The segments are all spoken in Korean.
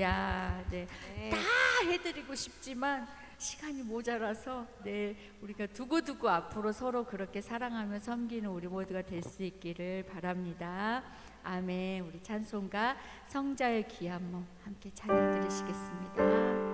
할렐루야. 네. 네. 다 해드리고 싶지만 시간이 모자라서 우리가 두고두고 앞으로 서로 그렇게 사랑하며 섬기는 우리 모두가 될 수 있기를 바랍니다. 아멘. 우리 찬송가 성자의 귀한 몸 함께 찬양 드리시겠습니다.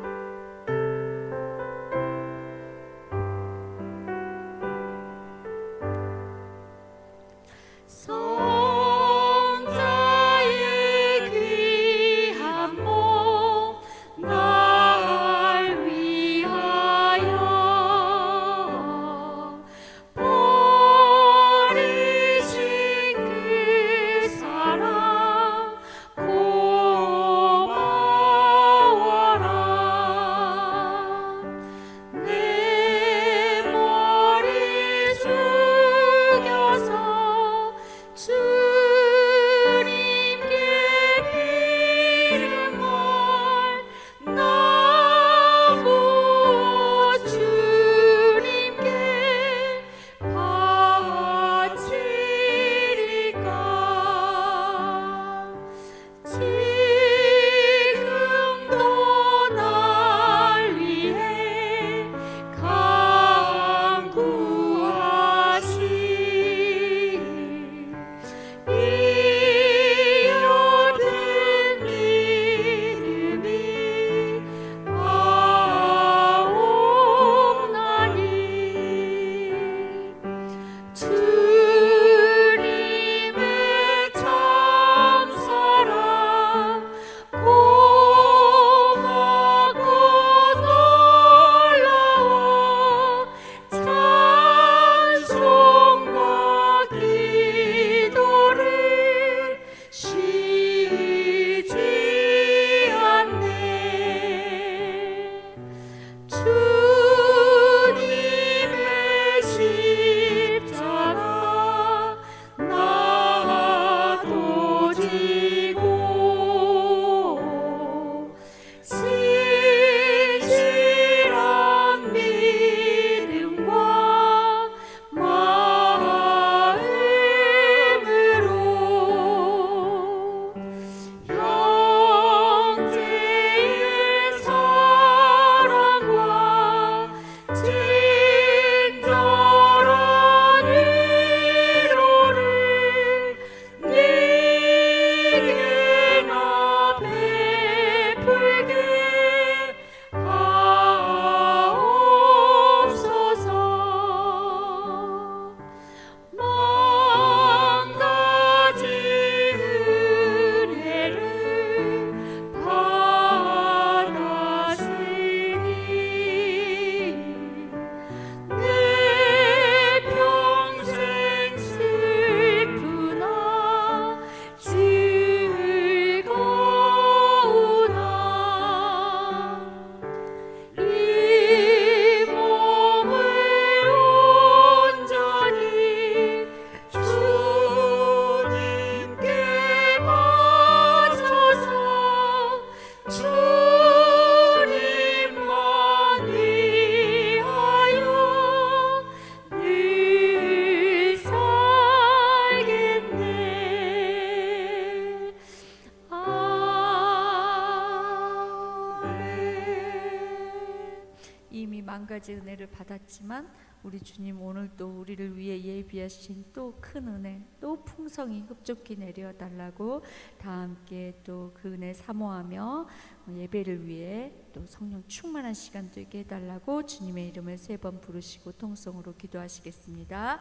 가지 은혜를 받았지만 우리 주님 오늘도 우리를 위해 예비하신 또 큰 은혜, 또 풍성이 흡족히 내려달라고 다 함께 또 그 은혜 사모하며 예배를 위해 또 성령 충만한 시간 되게 해달라고 주님의 이름을 3번 부르시고 통성으로 기도하시겠습니다.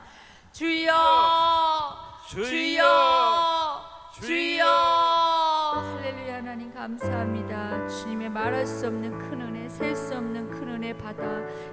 주여, 주여, 주여. 할렐루야. 하나님 감사합니다. 주님의 말할 수 없는 큰 은혜, 셀 수 없는 큰 은혜 받아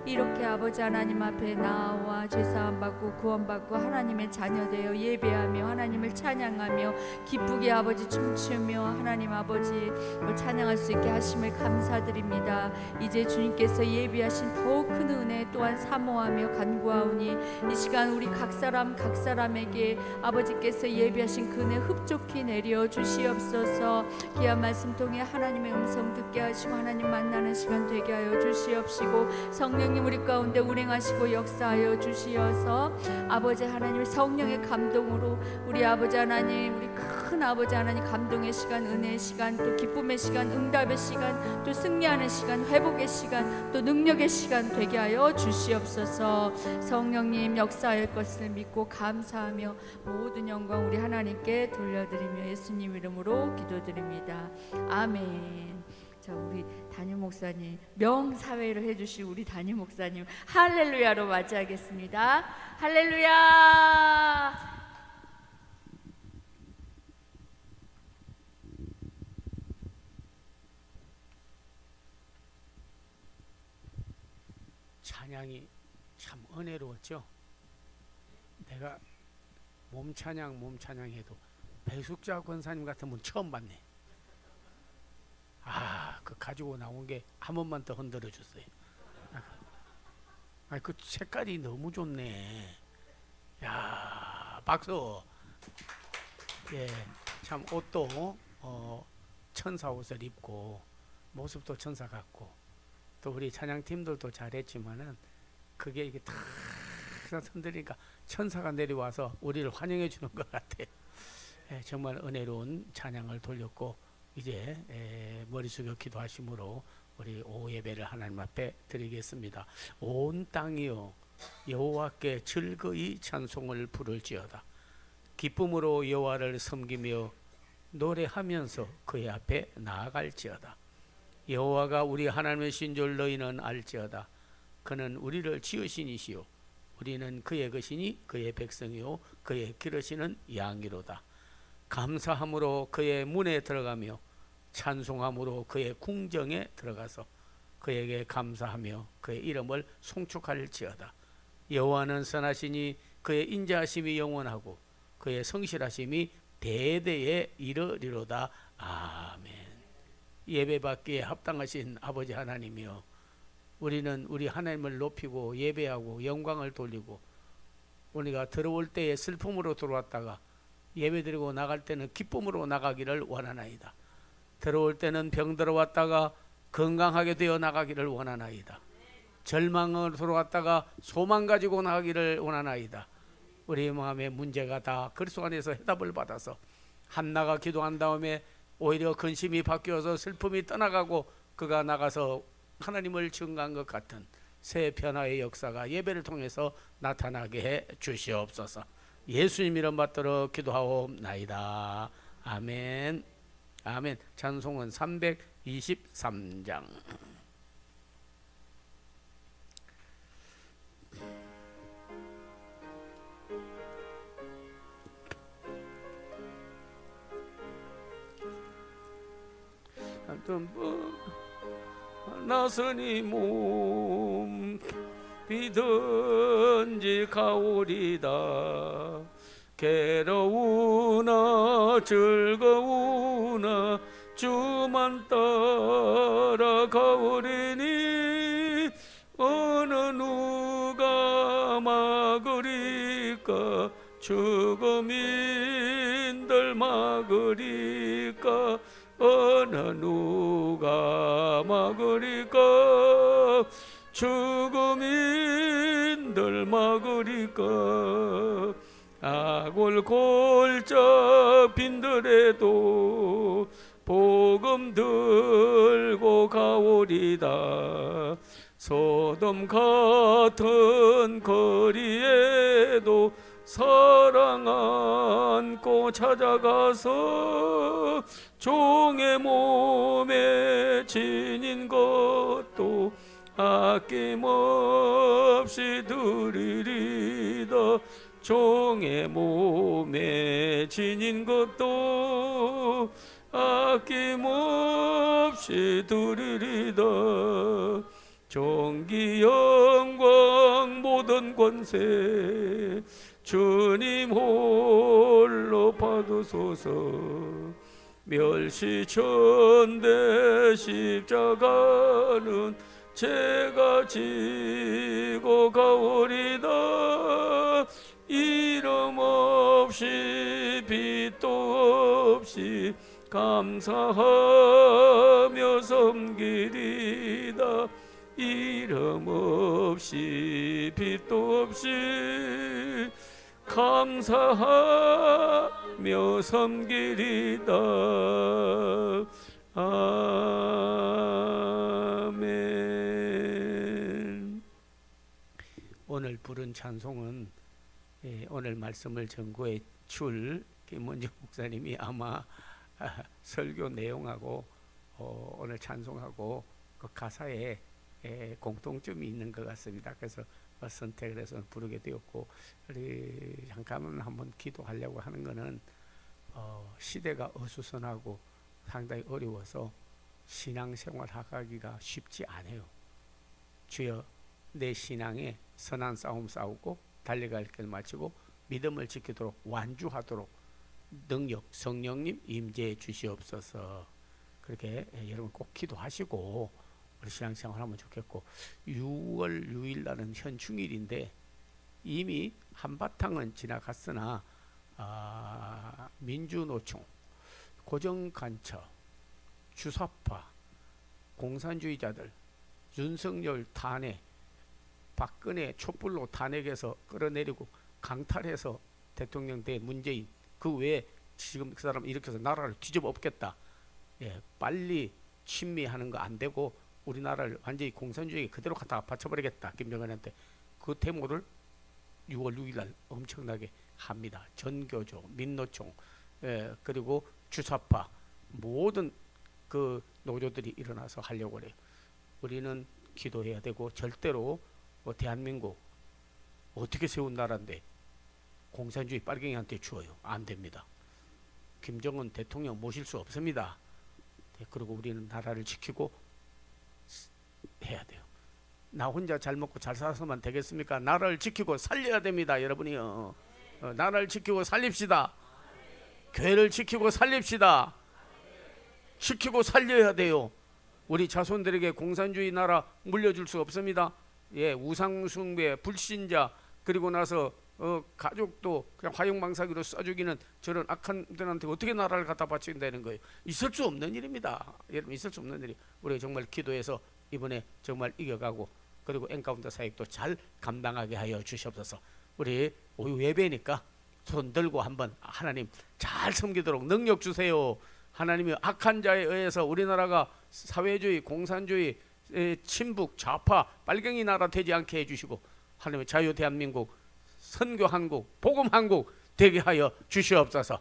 이렇게 아버지 하나님 앞에 나와 죄사함 받고 구원받고 하나님의 자녀 되어 예배하며 하나님을 찬양하며 기쁘게 아버지 춤추며 하나님 아버지 찬양할 수 있게 하심을 감사드립니다. 이제 주님께서 예비하신 더욱 큰 은혜 또한 사모하며 간구하오니 이 시간 우리 각 사람에게 아버지께서 예비하신 그 은혜 흡족히 내려 주시옵소서. 귀한 말씀 통해 하나님의 음성 듣게 하시고 하나님 만나는 시간 되게 하여 주시옵시고 성령님 우리 가운데 운행하시고 역사하여 주시어서 아버지 하나님 성령의 감동으로 우리 아버지 하나님 우리 큰 큰 아버지 하나님 감동의 시간, 은혜의 시간, 또 기쁨의 시간, 응답의 시간, 또 승리하는 시간, 회복의 시간, 또 능력의 시간 되게 하여 주시옵소서. 성령님 역사할 것을 믿고 감사하며 모든 영광 우리 하나님께 돌려드리며 예수님 이름으로 기도드립니다. 아멘. 자, 우리 담임 목사님 명사회를 해주실 우리 담임 목사님 할렐루야로 맞이하겠습니다. 할렐루야. 찬양이 참 은혜로웠죠. 내가 몸찬양 해도 배숙자 권사님 같은 분 처음 봤네. 그 가지고 나온 게 한 번만 더 흔들어 주세요. 그 색깔이 너무 좋네. 야, 박수. 예, 참 옷도 천사 옷을 입고 모습도 천사 같고, 또 우리 찬양팀들도 잘했지만은 그게 이게 탁 흔들리니까 천사가 내려와서 우리를 환영해 주는 것 같아요. 예, 정말 은혜로운 찬양을 돌렸고, 이제 머리 숙여 기도하심으로 우리 오후 예배를 하나님 앞에 드리겠습니다. 온 땅이요 여호와께 즐거이 찬송을 부를지어다. 기쁨으로 여호와를 섬기며 노래하면서 그의 앞에 나아갈지어다. 여호와가 우리 하나님이신 줄 너희는 알지어다. 그는 우리를 지으신 이시요 우리는 그의 것이니 그의 백성이요 그의 기르시는 양이로다. 감사함으로 그의 문에 들어가며 찬송함으로 그의 궁정에 들어가서 그에게 감사하며 그의 이름을 송축할지어다. 여호와는 선하시니 그의 인자하심이 영원하고 그의 성실하심이 대대에 이르리로다. 아멘. 예배받기에 합당하신 아버지 하나님이여, 우리는 우리 하나님을 높이고 예배하고 영광을 돌리고, 우리가 들어올 때에 슬픔으로 들어왔다가 예배드리고 나갈 때는 기쁨으로 나가기를 원하나이다. 들어올 때는 병 들어왔다가 건강하게 되어 나가기를 원하나이다. 절망으로 들어왔다가 소망 가지고 나가기를 원하나이다. 우리 마음의 문제가 다 그리스도 안에서 해답을 받아서 한나가 기도한 다음에 오히려 근심이 바뀌어서 슬픔이 떠나가고 그가 나가서 하나님을 증거한 것 같은 새 변화의 역사가 예배를 통해서 나타나게 해 주시옵소서. 예수님 이름 받들어 기도하옵나이다. 아멘. 아멘. 찬송은 323장. 나선이 몸 비든지 가오리다. 괴로우나 즐거우나 주만 따라가오리니 어느 누가 막으리까. 죽음인들 막으리까. 어느 누가 막으리까. 죽음인들 막으리까. 아골골짝 빈들에도 복음 들고 가오리다. 소돔 같은 거리에도 사랑 안고 찾아가서 종의 몸에 지닌 것도 아낌없이 드리리다. 종의 몸에 지닌 것도 아낌없이 드리리다. 존귀 영광 모든 권세 주님 홀로 받으소서. 멸시천대 십자가는 제가 지고 가오리다. 이름 없이 빛도 없이 감사하며 섬기리다. 이름 없이 빛도 없이 감사하며 섬기리다. 아멘. 오늘 부른 찬송은 오늘 말씀을 전고해 줄 김원정 목사님이 아마 설교 내용하고 오늘 찬송하고 그 가사에 공통점이 있는 것 같습니다. 그래서 선택을 해서 부르게 되었고, 우리 잠깐만 한번 기도하려고 하는 것은 시대가 어수선하고 상당히 어려워서 신앙생활 하기가 쉽지 않아요. 주여, 내 신앙에 선한 싸움 싸우고 달려갈 길 마치고 믿음을 지키도록 완주하도록 능력 성령님 임재해 주시옵소서. 그렇게 여러분 꼭 기도하시고 우리 신앙생활 하면 좋겠고, 6월 6일 날은 현충일인데 이미 한바탕은 지나갔으나 민주노총, 고정간첩, 주사파, 공산주의자들, 윤석열 탄핵, 박근혜 촛불로 탄핵해서 끌어내리고 강탈해서 대통령 대 문재인, 그 외에 지금 그 사람 이렇게 해서 나라를 뒤집어 엎겠다. 빨리 친미하는 거 안 되고 우리나라를 완전히 공산주의에 그대로 갖다가 바쳐버리겠다. 김정은한테 그 데모를 6월 6일 날 엄청나게 합니다. 전교조, 민노총, 그리고 주사파 모든 그 노조들이 일어나서 하려고 그래요. 우리는 기도해야 되고, 절대로 대한민국 어떻게 세운 나라인데 공산주의 빨갱이한테 주어요. 안 됩니다. 김정은 대통령 모실 수 없습니다. 그리고 우리는 나라를 지키고 해야 돼요. 나 혼자 잘 먹고 잘 살아서만 되겠습니까? 나라를 지키고 살려야 됩니다. 여러분이요. 나라를 지키고 살립시다. 교회를 지키고 살립시다. 지키고 살려야 돼요. 우리 자손들에게 공산주의 나라 물려줄 수 없습니다. 우상숭배, 불신자, 그리고 나서 가족도 그냥 화용방사기로 쏴 죽이는 저런 악한 분들한테 어떻게 나라를 갖다 바친다는 거예요. 있을 수 없는 일입니다. 여러분, 있을 수 없는 일이. 우리가 정말 기도해서 이번에 정말 이겨가고, 그리고 엔카운터 사역도 잘 감당하게 하여 주시옵소서. 우리 예배니까 손 들고 한번 하나님 잘 섬기도록 능력 주세요. 하나님이 악한 자에 의해서 우리나라가 사회주의, 공산주의, 친북, 좌파, 빨갱이 나라 되지 않게 해주시고, 하나님의 자유 대한민국, 선교 한국, 복음 한국 되게 하여 주시옵소서.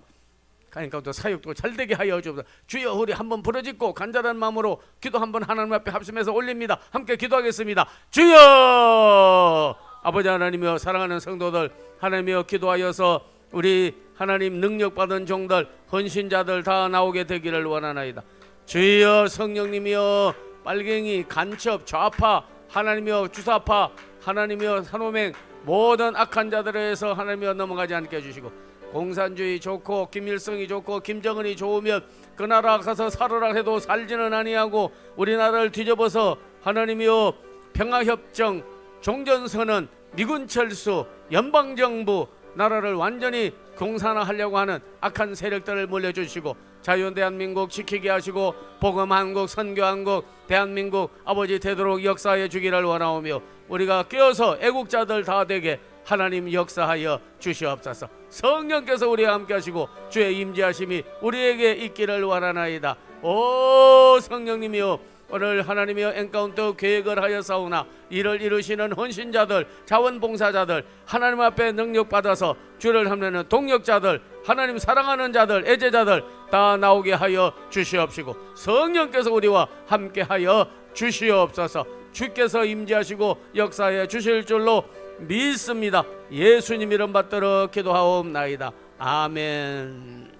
그러니까 또 사역도 잘 되게 하여 주옵소서. 주여, 우리 한번 부르짖고 간절한 마음으로 기도 한번 하나님 앞에 합심해서 올립니다. 함께 기도하겠습니다. 주여, 아버지 하나님이여, 사랑하는 성도들, 하나님이여, 기도하여서 우리 하나님 능력받은 종들, 헌신자들 다 나오게 되기를 원하나이다. 주여, 성령님이여, 빨갱이, 간첩, 좌파, 하나님이여, 주사파, 하나님이여, 산호맹, 모든 악한 자들에 의해서 하나님이여 넘어가지 않게 해주시고, 공산주의 좋고 김일성이 좋고 김정은이 좋으면 그 나라 가서 살으라 해도 살지는 아니하고, 우리나라를 뒤집어서 하나님이여 평화협정, 종전선언, 미군 철수, 연방정부, 나라를 완전히 공산화하려고 하는 악한 세력들을 물려주시고, 자유한 대한민국 지키게 하시고, 복음 한국, 선교 한국, 대한민국 아버지 되도록 역사해 주기를 원하오며, 우리가 깨어서 애국자들 다 되게 하나님 역사하여 주시옵소서. 성령께서 우리와 함께 하시고 주의 임재하심이 우리에게 있기를 원하나이다. 오 성령님이여, 오늘 하나님이여 엔카운터 계획을 하여 사오나 이를 이루시는 헌신자들, 자원봉사자들, 하나님 앞에 능력받아서 주를 함내는 동력자들, 하나님 사랑하는 자들, 애제자들 다 나오게 하여 주시옵시고, 성령께서 우리와 함께 하여 주시옵소서. 주께서 임재하시고 역사해 주실 줄로 믿습니다. 예수님 이름 받들어 기도하옵나이다. 아멘.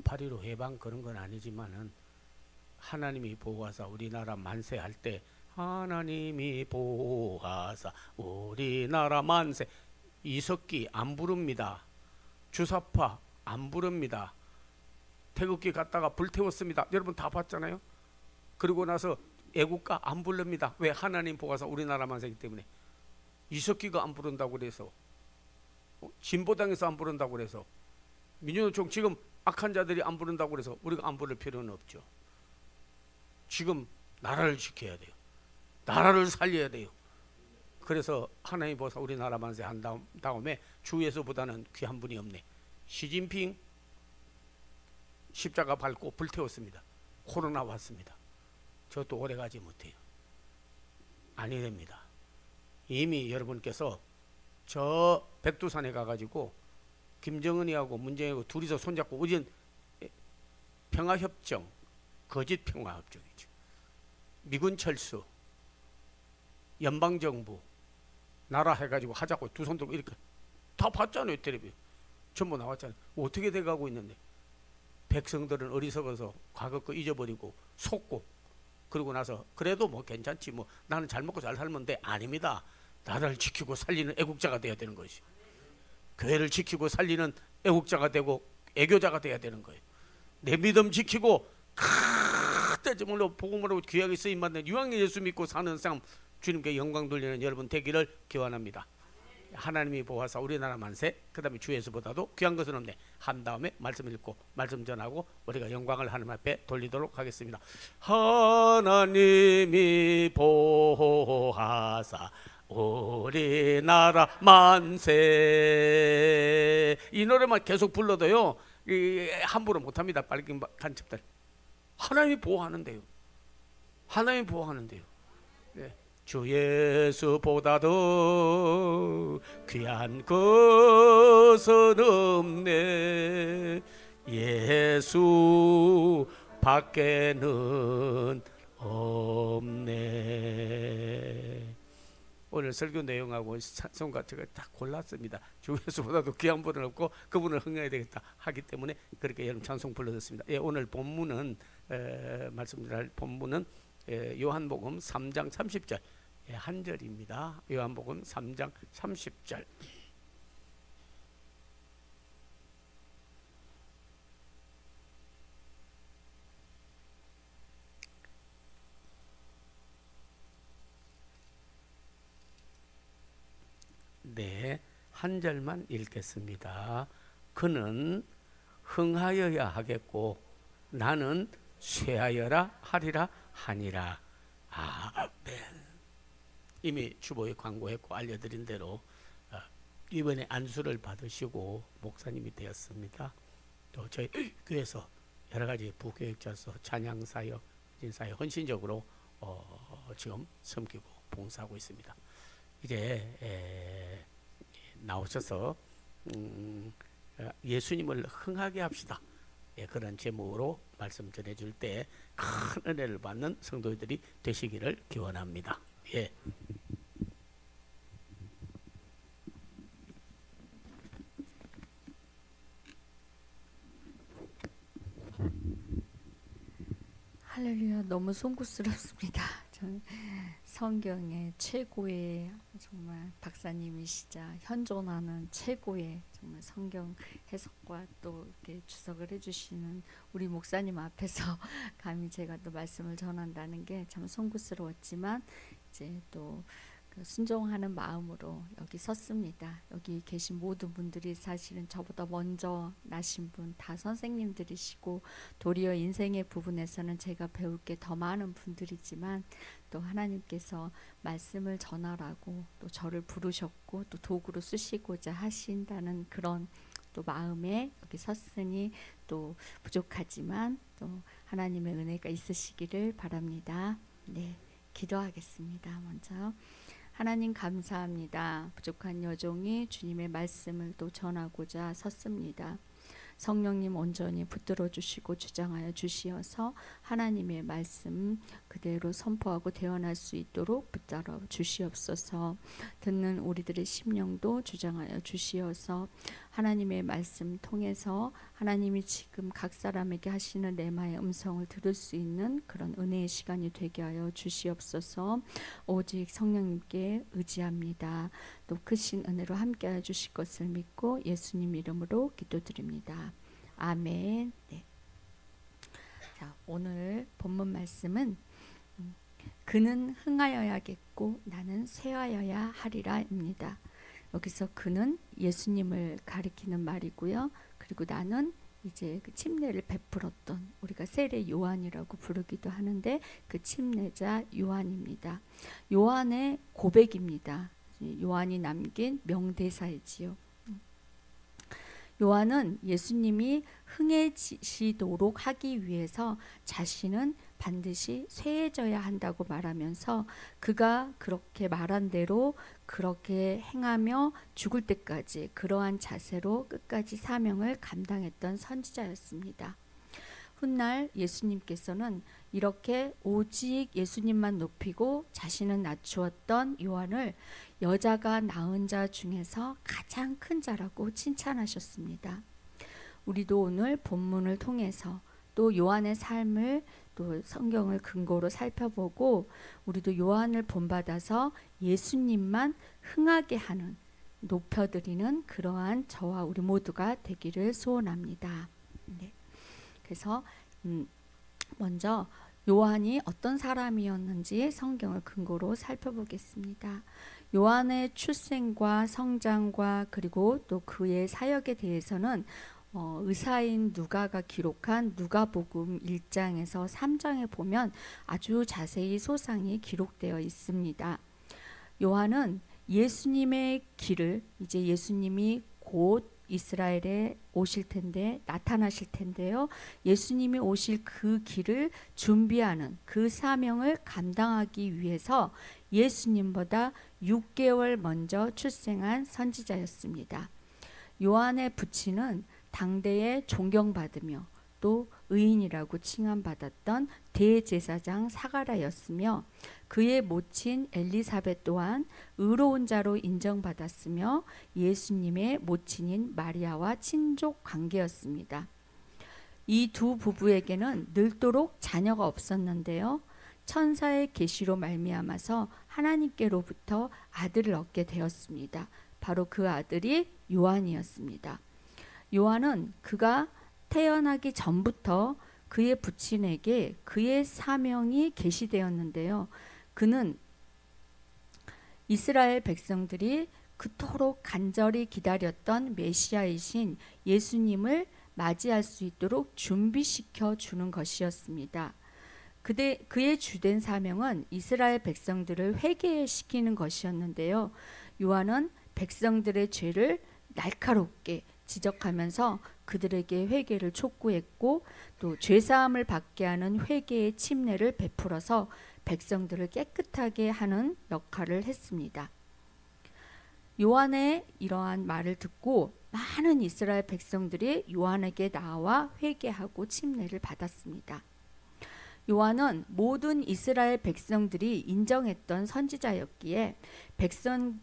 8.15 해방 그런 건 아니지만은 하나님이 보호하사 우리나라 만세할 때, 하나님이 보호하사 우리나라 만세, 이석기 안 부릅니다. 주사파 안 부릅니다. 태극기 갖다가 불태웠습니다. 여러분 다 봤잖아요. 그리고 나서 애국가 안 부릅니다. 왜? 하나님 보호하사 우리나라 만세이기 때문에. 이석기가 안 부른다고 그래서, 진보당에서 안 부른다고 그래서, 민주노총 지금 악한 자들이 안 부른다고 그래서 우리가 안 부를 필요는 없죠. 지금 나라를 지켜야 돼요. 나라를 살려야 돼요. 그래서 하나님 보사 우리나라 만세 한 다음에 주 예수보다는 귀한 분이 없네. 시진핑 십자가 밟고 불태웠습니다. 코로나 왔습니다. 저도 오래 가지 못해요. 아니 됩니다. 이미 여러분께서 저 백두산에 가가지고 김정은이하고 문재인하고 둘이서 손잡고 우리는 평화협정, 거짓 평화협정이죠. 미군 철수, 연방정부 나라 해가지고 하자고 두 손 들고 이렇게 다 봤잖아요. 텔레비 전부 나왔잖아요. 어떻게 돼가고 있는데 백성들은 어리석어서 과거 거 잊어버리고 속고 그러고 나서 그래도 뭐 괜찮지 뭐 나는 잘 먹고 잘 살면 돼. 아닙니다. 나라를 지키고 살리는 애국자가 돼야 되는 것이. 교회를 지키고 살리는 애국자가 되고 애교자가 돼야 되는 거예요. 내 믿음 지키고 때쯤으로 복음으로 귀하게 쓰임받는 유황의 예수 믿고 사는 삶 주님께 영광 돌리는 여러분 되기를 기원합니다. 하나님이 보아사 우리나라 만세 그 다음에 주 예수보다도 귀한 것은 없네 한 다음에 말씀 읽고 말씀 전하고 우리가 영광을 하나님 앞에 돌리도록 하겠습니다. 하나님이 보아사 우리나라 만세 이 노래만 계속 불러도요 함부로 못합니다. 빨갱이 간첩들 하나님이 보호하는데요. 하나님이 보호하는데요. 네. 주 예수보다도 귀한 것은 없네. 예수 밖에는 없네. 오늘 설교 내용하고 찬송 같은 걸 다 골랐습니다. 주 예수보다도 귀한 분은 없고 그분을 흥해야 되겠다 하기 때문에 그렇게 여러분 찬송 불러줬습니다. 예, 오늘 본문은 말씀드릴 본문은 요한복음 3장 30절 한 절입니다. 요한복음 3장 30절. 네, 한 절만 읽겠습니다. 그는 흥하여야 하겠고 나는 쇠하여라 하리라 하니라. 아멘. 이미 주보에 광고했고 알려드린 대로 이번에 안수를 받으시고 목사님이 되었습니다. 또 저희 교회에서 여러 가지 부교육자서 찬양사역, 인사역 헌신적으로 지금 섬기고 봉사하고 있습니다. 이제 나오셔서 예수님을 흥하게 합시다. 그런 제목으로 말씀 전해줄 때 큰 은혜를 받는 성도들이 되시기를 기원합니다. 예. 할렐루야. 너무 송구스럽습니다. 저는 성경의 최고의 정말 박사님이시자 현존하는 최고의 정말 성경 해석과 또 이렇게 주석을 해주시는 우리 목사님 앞에서 감히 제가 또 말씀을 전한다는 게 참 송구스러웠지만 이제 또 그 순종하는 마음으로 여기 섰습니다. 여기 계신 모든 분들이 사실은 저보다 먼저 나신 분 다 선생님들이시고 도리어 인생의 부분에서는 제가 배울 게 더 많은 분들이지만 또 하나님께서 말씀을 전하라고 또 저를 부르셨고 또 도구로 쓰시고자 하신다는 그런 또 마음에 여기 섰으니 또 부족하지만 또 하나님의 은혜가 있으시기를 바랍니다. 네, 기도하겠습니다. 먼저 하나님 감사합니다. 부족한 여종이 주님의 말씀을 또 전하고자 섰습니다. 성령님 온전히 붙들어 주시고 주장하여 주시어서 하나님의 말씀 그대로 선포하고 대언할 수 있도록 붙들어 주시옵소서. 듣는 우리들의 심령도 주장하여 주시어서 하나님의 말씀 통해서 하나님이 지금 각 사람에게 하시는 레마의 음성을 들을 수 있는 그런 은혜의 시간이 되게 하여 주시옵소서. 오직 성령님께 의지합니다. 또 크신 은혜로 함께해 주실 것을 믿고 예수님 이름으로 기도드립니다. 아멘. 네. 자, 오늘 본문 말씀은 그는 흥하여야겠고 나는 쇠하여야 하리라입니다. 여기서 그는 예수님을 가리키는 말이고요. 그리고 나는 이제 그 침례를 베풀었던 우리가 세례 요한이라고 부르기도 하는데 그 침례자 요한입니다. 요한의 고백입니다. 요한이 남긴 명대사이지요. 요한은 예수님이 흥해지시도록 하기 위해서 자신은 반드시 쇠해져야 한다고 말하면서 그가 그렇게 말한 대로 그렇게 행하며 죽을 때까지 그러한 자세로 끝까지 사명을 감당했던 선지자였습니다. 훗날 예수님께서는 이렇게 오직 예수님만 높이고 자신은 낮추었던 요한을 여자가 낳은 자 중에서 가장 큰 자라고 칭찬하셨습니다. 우리도 오늘 본문을 통해서 또 요한의 삶을 또 성경을 근거로 살펴보고 우리도 요한을 본받아서 예수님만 흥하게 하는, 높여드리는 그러한 저와 우리 모두가 되기를 소원합니다. 네. 그래서 먼저 요한이 어떤 사람이었는지 성경을 근거로 살펴보겠습니다. 요한의 출생과 성장과 그리고 또 그의 사역에 대해서는 의사인 누가가 기록한 누가복음 1장에서 3장에 보면 아주 자세히 소상히 기록되어 있습니다. 요한은 예수님의 길을, 이제 예수님이 곧 이스라엘에 오실 텐데, 나타나실 텐데요. 예수님이 오실 그 길을 준비하는 그 사명을 감당하기 위해서 예수님보다 6개월 먼저 출생한 선지자였습니다. 요한의 부친은 당대에 존경받으며 또 의인이라고 칭함받았던 대제사장 사가랴였으며 그의 모친 엘리사벳 또한 의로운 자로 인정받았으며 예수님의 모친인 마리아와 친족 관계였습니다. 이 두 부부에게는 늘도록 자녀가 없었는데요. 천사의 계시로 말미암아서 하나님께로부터 아들을 얻게 되었습니다. 바로 그 아들이 요한이었습니다. 요한은 그가 태어나기 전부터 그의 부친에게 그의 사명이 계시되었는데요. 그는 이스라엘 백성들이 그토록 간절히 기다렸던 메시아이신 예수님을 맞이할 수 있도록 준비시켜 주는 것이었습니다. 그의 주된 사명은 이스라엘 백성들을 회개시키는 것이었는데요. 요한은 백성들의 죄를 날카롭게 지적하면서 그들에게 회개를 촉구했고 또 죄사함을 받게 하는 회개의 침례를 베풀어서 백성들을 깨끗하게 하는 역할을 했습니다. 요한의 이러한 말을 듣고 많은 이스라엘 백성들이 요한에게 나와 회개하고 침례를 받았습니다. 요한은 모든 이스라엘 백성들이 인정했던 선지자였기에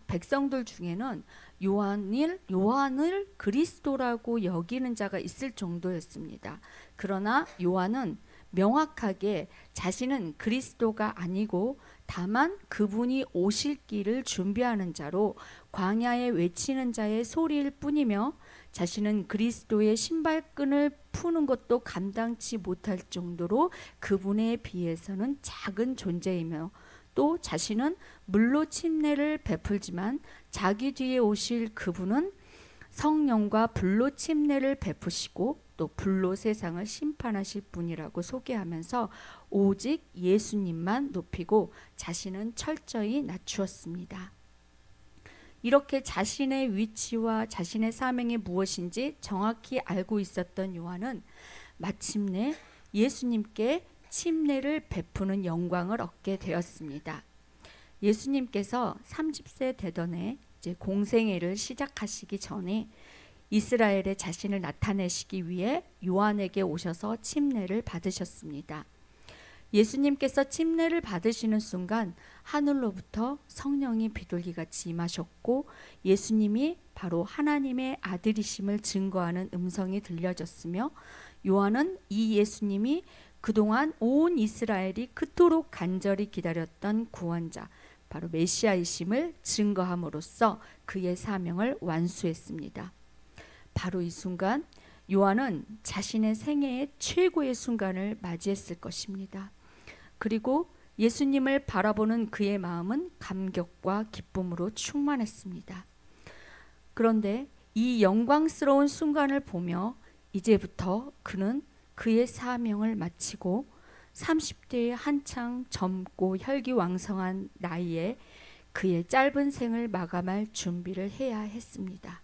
백성들 중에는 요한을 그리스도라고 여기는 자가 있을 정도였습니다. 그러나 요한은 명확하게 자신은 그리스도가 아니고 다만 그분이 오실 길을 준비하는 자로 광야에 외치는 자의 소리일 뿐이며 자신은 그리스도의 신발끈을 푸는 것도 감당치 못할 정도로 그분에 비해서는 작은 존재이며 또 자신은 물로 침례를 베풀지만 자기 뒤에 오실 그분은 성령과 불로 침례를 베푸시고 또 불로 세상을 심판하실 분이라고 소개하면서 오직 예수님만 높이고 자신은 철저히 낮추었습니다. 이렇게 자신의 위치와 자신의 사명이 무엇인지 정확히 알고 있었던 요한은 마침내 예수님께 침례를 베푸는 영광을 얻게 되었습니다. 예수님께서 30세 되던 해 이제 공생애를 시작하시기 전에 이스라엘에 자신을 나타내시기 위해 요한에게 오셔서 침례를 받으셨습니다. 예수님께서 침례를 받으시는 순간 하늘로부터 성령이 비둘기같이 임하셨고 예수님이 바로 하나님의 아들이심을 증거하는 음성이 들려졌으며 요한은 이 예수님이 그동안 온 이스라엘이 그토록 간절히 기다렸던 구원자 바로 메시아이심을 증거함으로써 그의 사명을 완수했습니다. 바로 이 순간 요한은 자신의 생애의 최고의 순간을 맞이했을 것입니다. 그리고 예수님을 바라보는 그의 마음은 감격과 기쁨으로 충만했습니다. 그런데 이 영광스러운 순간을 보며 이제부터 그는 그의 사명을 마치고 30대에 한창 젊고 혈기왕성한 나이에 그의 짧은 생을 마감할 준비를 해야 했습니다.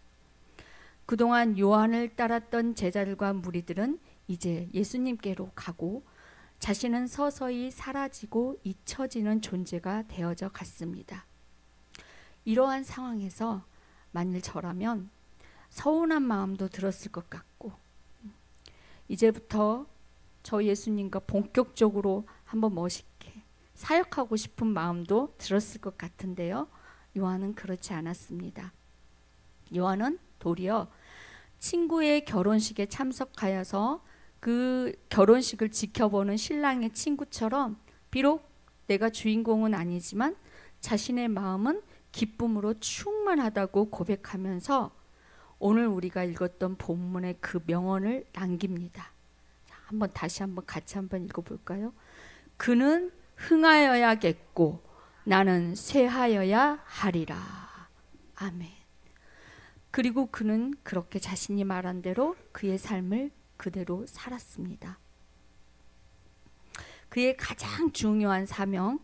그동안 요한을 따랐던 제자들과 무리들은 이제 예수님께로 가고 자신은 서서히 사라지고 잊혀지는 존재가 되어져 갔습니다. 이러한 상황에서 만일 저라면 서운한 마음도 들었을 것 같고, 이제부터 저 예수님과 본격적으로 한번 멋있게 사역하고 싶은 마음도 들었을 것 같은데요. 요한은 그렇지 않았습니다. 요한은 도리어 친구의 결혼식에 참석하여서 그 결혼식을 지켜보는 신랑의 친구처럼 비록 내가 주인공은 아니지만 자신의 마음은 기쁨으로 충만하다고 고백하면서 오늘 우리가 읽었던 본문의 그 명언을 남깁니다. 다시 한번 같이 한번 읽어볼까요? 그는 흥하여야겠고 나는 쇠하여야 하리라. 아멘. 그리고 그는 그렇게 자신이 말한 대로 그의 삶을 그대로 살았습니다. 그의 가장 중요한 사명,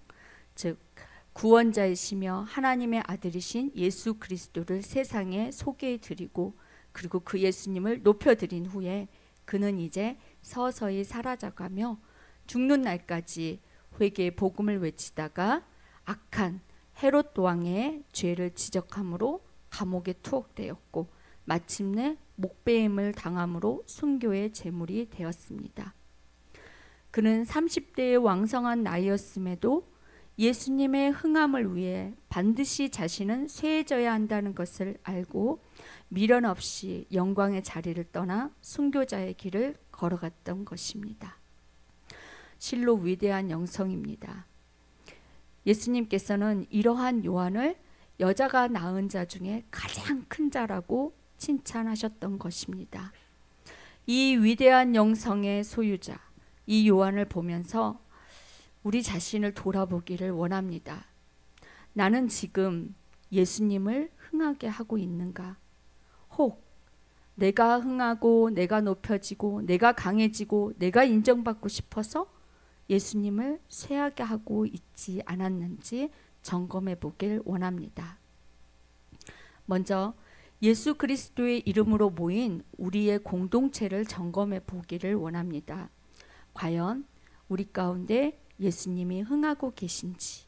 즉 구원자이시며 하나님의 아들이신 예수 그리스도를 세상에 소개해 드리고 그리고 그 예수님을 높여드린 후에 그는 이제 서서히 사라져가며 죽는 날까지 회개의 복음을 외치다가 악한 헤롯 왕의 죄를 지적함으로 감옥에 투옥되었고 마침내 목배임을 당함으로 순교의 제물이 되었습니다. 그는 30대의 왕성한 나이였음에도 예수님의 흥함을 위해 반드시 자신은 쇠해져야 한다는 것을 알고 미련 없이 영광의 자리를 떠나 순교자의 길을 걸어갔던 것입니다. 실로 위대한 영성입니다. 예수님께서는 이러한 요한을 여자가 낳은 자 중에 가장 큰 자라고 칭찬하셨던 것입니다. 이 위대한 영성의 소유자, 이 요한을 보면서 우리 자신을 돌아보기를 원합니다. 나는 지금 예수님을 흥하게 하고 있는가? 혹 내가 흥하고 내가 높여지고 내가 강해지고 내가 인정받고 싶어서 예수님을 쇠하게 하고 있지 않았는지 점검해 보길 원합니다. 먼저 예수 그리스도의 이름으로 모인 우리의 공동체를 점검해 보기를 원합니다. 과연 우리 가운데 예수님이 흥하고 계신지.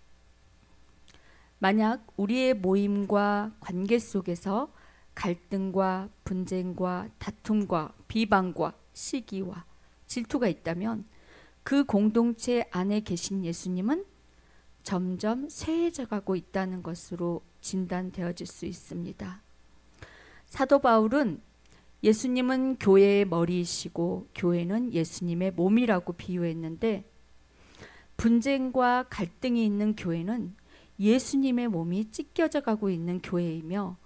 만약 우리의 모임과 관계 속에서 갈등과 분쟁과 다툼과 비방과 시기와 질투가 있다면 그 공동체 안에 계신 예수님은 점점 쇠해져 가고 있다는 것으로 진단되어질 수 있습니다. 사도 바울은 예수님은 교회의 머리이시고 교회는 예수님의 몸이라고 비유했는데 분쟁과 갈등이 있는 교회는 예수님의 몸이 찢겨져 가고 있는 교회이며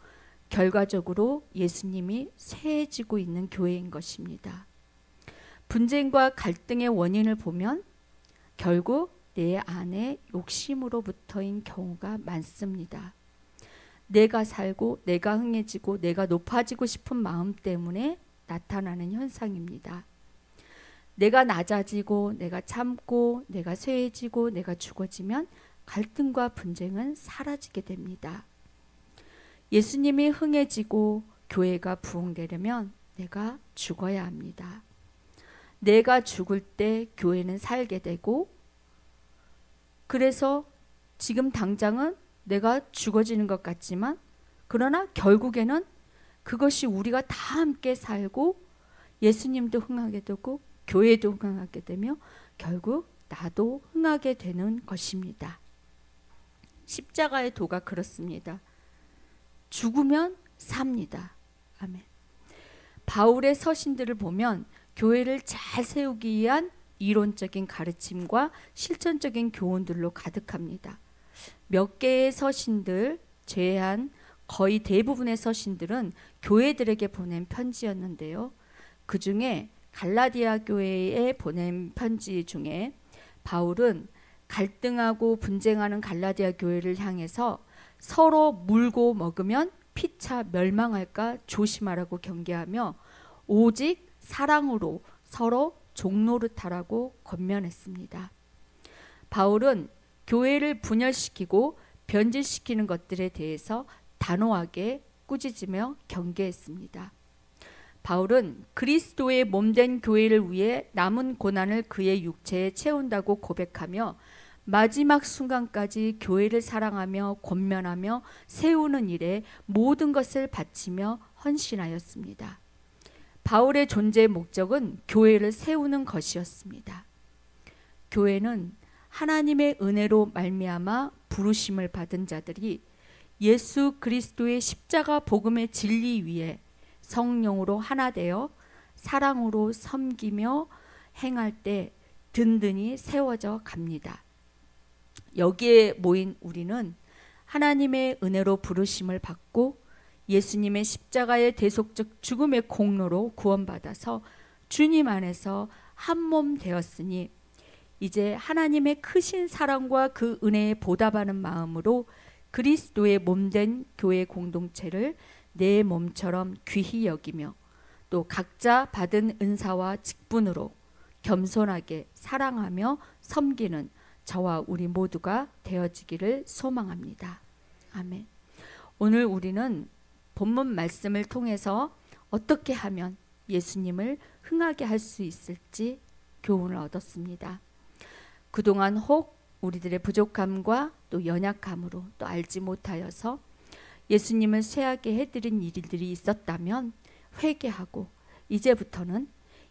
결과적으로 예수님이 쇠해지고 있는 교회인 것입니다. 분쟁과 갈등의 원인을 보면 결국 내 안에 욕심으로부터인 경우가 많습니다. 내가 살고 내가 흥해지고 내가 높아지고 싶은 마음 때문에 나타나는 현상입니다. 내가 낮아지고 내가 참고 내가 쇠해지고 내가 죽어지면 갈등과 분쟁은 사라지게 됩니다. 예수님이 흥해지고 교회가 부흥되려면 내가 죽어야 합니다. 내가 죽을 때 교회는 살게 되고 그래서 지금 당장은 내가 죽어지는 것 같지만 그러나 결국에는 그것이 우리가 다 함께 살고 예수님도 흥하게 되고 교회도 흥하게 되며 결국 나도 흥하게 되는 것입니다. 십자가의 도가 그렇습니다. 죽으면 삽니다. 아멘. 바울의 서신들을 보면 교회를 잘 세우기 위한 이론적인 가르침과 실천적인 교훈들로 가득합니다. 몇 개의 서신들 제외한 거의 대부분의 서신들은 교회들에게 보낸 편지였는데요. 그 중에 갈라디아 교회에 보낸 편지 중에 바울은 갈등하고 분쟁하는 갈라디아 교회를 향해서 서로 물고 먹으면 피차 멸망할까 조심하라고 경계하며 오직 사랑으로 서로 종노릇하라고 권면했습니다. 바울은 교회를 분열시키고 변질시키는 것들에 대해서 단호하게 꾸짖으며 경계했습니다. 바울은 그리스도의 몸된 교회를 위해 남은 고난을 그의 육체에 채운다고 고백하며 마지막 순간까지 교회를 사랑하며 권면하며 세우는 일에 모든 것을 바치며 헌신하였습니다. 바울의 존재의 목적은 교회를 세우는 것이었습니다. 교회는 하나님의 은혜로 말미암아 부르심을 받은 자들이 예수 그리스도의 십자가 복음의 진리 위에 성령으로 하나 되어 사랑으로 섬기며 행할 때 든든히 세워져 갑니다. 여기에 모인 우리는 하나님의 은혜로 부르심을 받고 예수님의 십자가의 대속적 죽음의 공로로 구원받아서 주님 안에서 한 몸 되었으니 이제 하나님의 크신 사랑과 그 은혜에 보답하는 마음으로 그리스도의 몸된 교회 공동체를 내 몸처럼 귀히 여기며 또 각자 받은 은사와 직분으로 겸손하게 사랑하며 섬기는 저와 우리 모두가 되어지기를 소망합니다. 아멘. 오늘 우리는 본문 말씀을 통해서 어떻게 하면 예수님을 흥하게 할 수 있을지 교훈을 얻었습니다. 그동안 혹 우리들의 부족함과 또 연약함으로 또 알지 못하여서 예수님을 쇠하게 해드린 일들이 있었다면 회개하고 이제부터는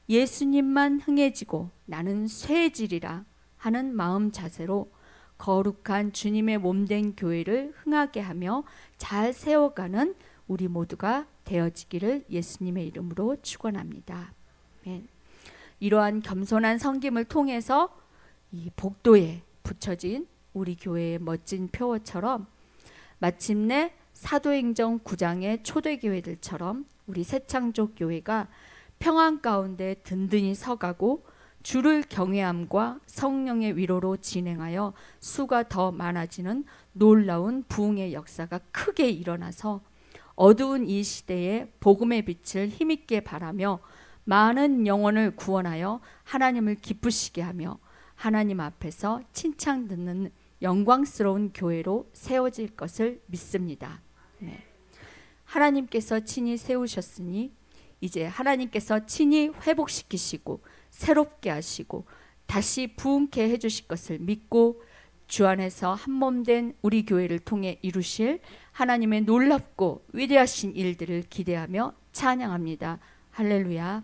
예수님만 흥해지고 나는 쇠해지리라 하는 마음 자세로 거룩한 주님의 몸된 교회를 흥하게 하며 잘 세워가는 우리 모두가 되어지기를 예수님의 이름으로 축원합니다. 아멘. 이러한 겸손한 섬김을 통해서 이 복도에 붙여진 우리 교회의 멋진 표어처럼 마침내 사도행전 9장의 초대교회들처럼 우리 새창조 교회가 평안 가운데 든든히 서가고 주를 경외함과 성령의 위로로 진행하여 수가 더 많아지는 놀라운 부흥의 역사가 크게 일어나서 어두운 이 시대에 복음의 빛을 힘있게 발하며 많은 영혼을 구원하여 하나님을 기쁘시게 하며 하나님 앞에서 칭찬 듣는 영광스러운 교회로 세워질 것을 믿습니다. 네. 하나님께서 친히 세우셨으니 이제 하나님께서 친히 회복시키시고 새롭게 하시고 다시 부흥케 해주실 것을 믿고 주 안에서 한 몸 된 우리 교회를 통해 이루실 하나님의 놀랍고 위대하신 일들을 기대하며 찬양합니다. 할렐루야.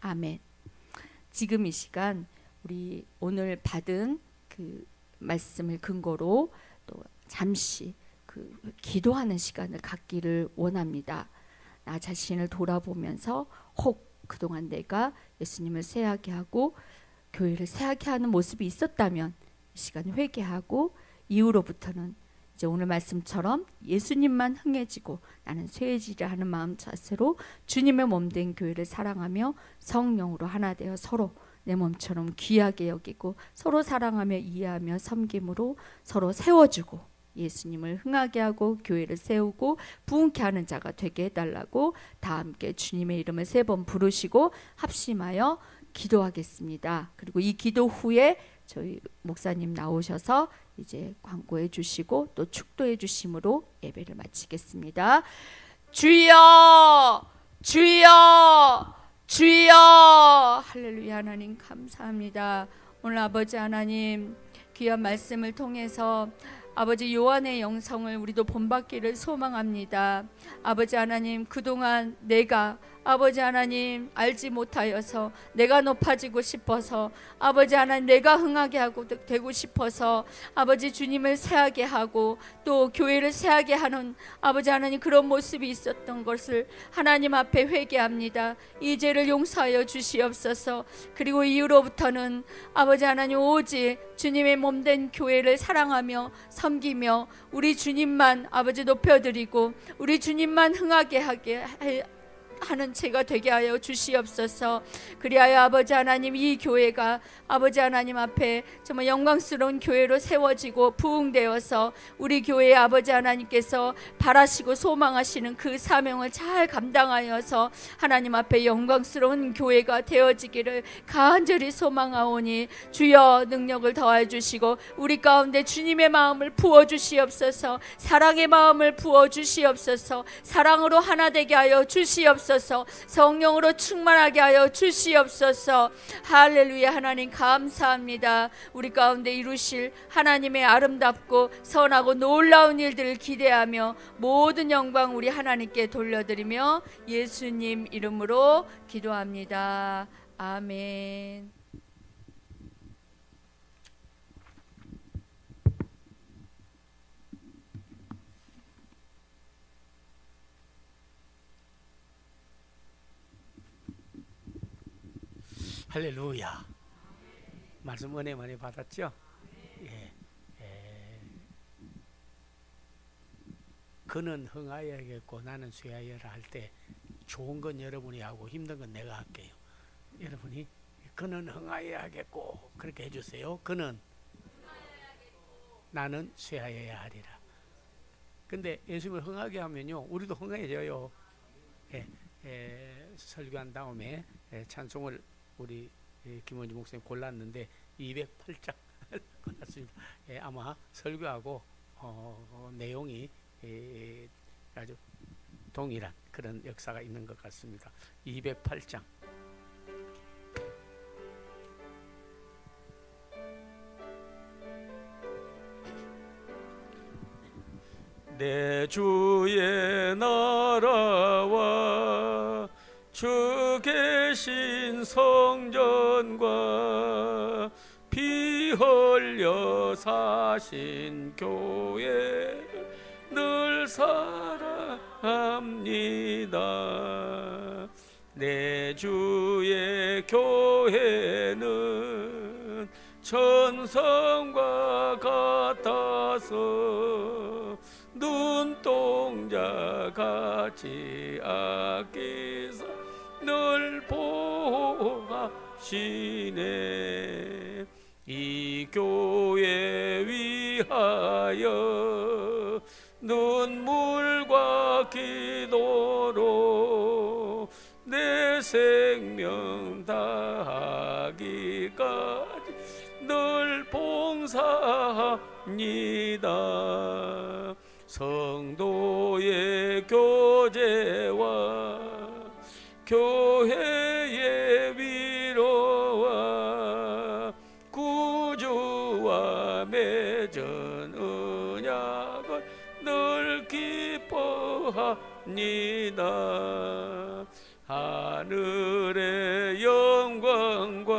아멘. 지금 이 시간 우리 오늘 받은 그 말씀을 근거로 또 잠시 그 기도하는 시간을 갖기를 원합니다. 나 자신을 돌아보면서 혹 그동안 내가 예수님을 쇠하게 하고 교회를 쇠하게 하는 모습이 있었다면 이 시간 회개하고 이후로부터는 이제 오늘 말씀처럼 예수님만 흥해지고 나는 쇠해지려 하는 마음 자세로 주님의 몸된 교회를 사랑하며 성령으로 하나 되어 서로 내 몸처럼 귀하게 여기고 서로 사랑하며 이해하며 섬김으로 서로 세워주고 예수님을 흥하게 하고 교회를 세우고 부흥케 하는 자가 되게 해달라고 다 함께 주님의 이름을 3번 부르시고 합심하여 기도하겠습니다. 그리고 이 기도 후에 저희 목사님 나오셔서 이제 광고해 주시고 또 축도해 주심으로 예배를 마치겠습니다. 주여 주여 주여. 할렐루야. 하나님 감사합니다. 오늘 아버지 하나님 귀한 말씀을 통해서 아버지 요한의 영성을 우리도 본받기를 소망합니다. 아버지 하나님 그동안 내가 아버지 하나님 알지 못하여서 내가 높아지고 싶어서 아버지 하나님 내가 흥하게 하고 되고 싶어서 아버지 주님을 세하게 하고 또 교회를 세하게 하는 아버지 하나님 그런 모습이 있었던 것을 하나님 앞에 회개합니다. 이 죄를 용서하여 주시옵소서. 그리고 이후로부터는 아버지 하나님 오직 주님의 몸된 교회를 사랑하며 섬기며 우리 주님만 아버지 높여드리고 우리 주님만 흥하게 하게 하는 제가 되게 하여 주시옵소서. 그리하여 아버지 하나님, 이 교회가 아버지 하나님 앞에 정말 영광스러운 교회로 세워지고 부흥되어서 우리 교회의 아버지 하나님께서 바라시고 소망하시는 그 사명을 잘 감당하여서 하나님 앞에 영광스러운 교회가 되어지기를 간절히 소망하오니 주여 능력을 더해 주시고 우리 가운데 주님의 마음을 부어 주시옵소서. 사랑의 마음을 부어 주시옵소서. 사랑으로 하나 되게 하여 주시옵소서. 성령으로 충만하게 하여 주시옵소서. 할렐루야. 하나님 감사합니다. 우리 가운데 이루실 하나님의 아름답고 선하고 놀라운 일들을 기대하며 모든 영광 우리 하나님께 돌려드리며 예수님 이름으로 기도합니다. 아멘. 할렐루야. 말씀 은혜 많이 받았죠? 예. 그는 흥하여야겠고 나는 쇠하여라 할 때 좋은 건 여러분이 하고 힘든 건 내가 할게요. 여러분이 그는 흥하여야겠고 그렇게 해주세요. 그는 나는 쇠하여야 하리라. 근데 예수님을 흥하게 하면요 우리도 흥해져요. 설교한 다음에 찬송을 우리 김원주 목사님 골랐는데 208장 골랐습니다. 아마 설교하고 내용이 아주 동일한 그런 역사가 있는 것 같습니다. 208장. 내 주의 나라와 주 계신 성전과 피 흘려 사신 교회 늘 사랑합니다. 내 주의 교회는 천성과 같아서 눈동자 같이 아끼사 늘 보호하시네. 이 교회 위하여 눈물과 기도로 내 생명 다하기까지 늘 봉사합니다. 성도의 교제와 교회의 위로와 구주와 맺은 언약을 늘 기뻐합니다. 하늘의 영광과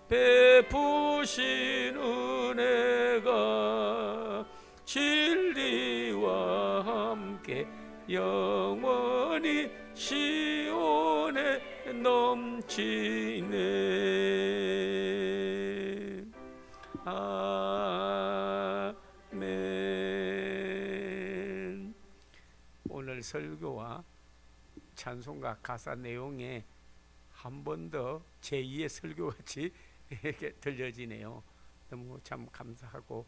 베푸신 은혜가 진리와 함께 영원히 시온에 넘치네. 아멘. 오늘 설교와 찬송가 가사 내용에 한 번 더 제2의 설교같이 이렇게 들려지네요. 너무 참 감사하고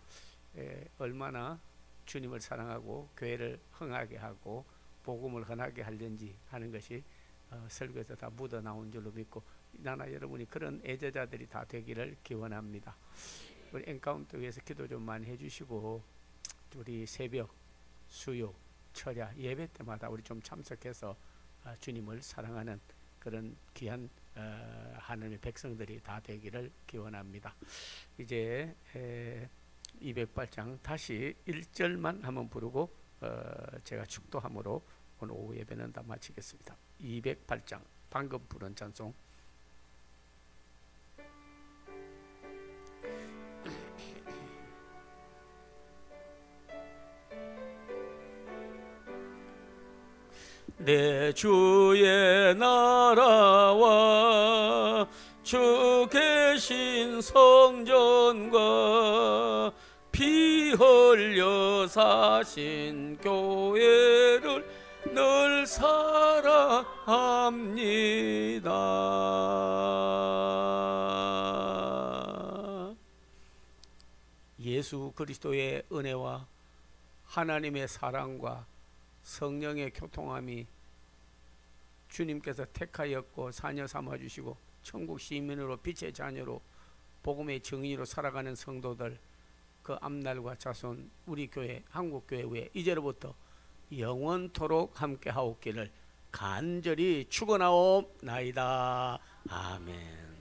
얼마나 주님을 사랑하고 교회를 흥하게 하고 복음을 흔하게 하려는지 하는 것이 설교에서 다 묻어나온 줄로 믿고 나나 여러분이 그런 애제자들이 다 되기를 기원합니다. 우리 엔카운트에서 기도 좀 많이 해주시고 우리 새벽, 수요, 철야 예배 때마다 우리 좀 참석해서 주님을 사랑하는 그런 귀한 하나님의 백성들이 다 되기를 기원합니다. 이제 208장 다시 1절만 한번 부르고 제가 축도함으로 오늘 오후 예배는 다 마치겠습니다. 208장 방금 부른 찬송. 내 주의 나라와 주 계신 성전과 피 흘려 사신 교회를 늘 사랑합니다. 예수 그리스도의 은혜와 하나님의 사랑과 성령의 교통함이 주님께서 택하였고 자녀 삼아주시고 천국 시민으로 빛의 자녀로 복음의 증인으로 살아가는 성도들, 그 앞날과 자손 우리 교회 한국교회 외에 이제로부터 영원토록 함께 하옵기를 간절히 축원하옵나이다. 아멘.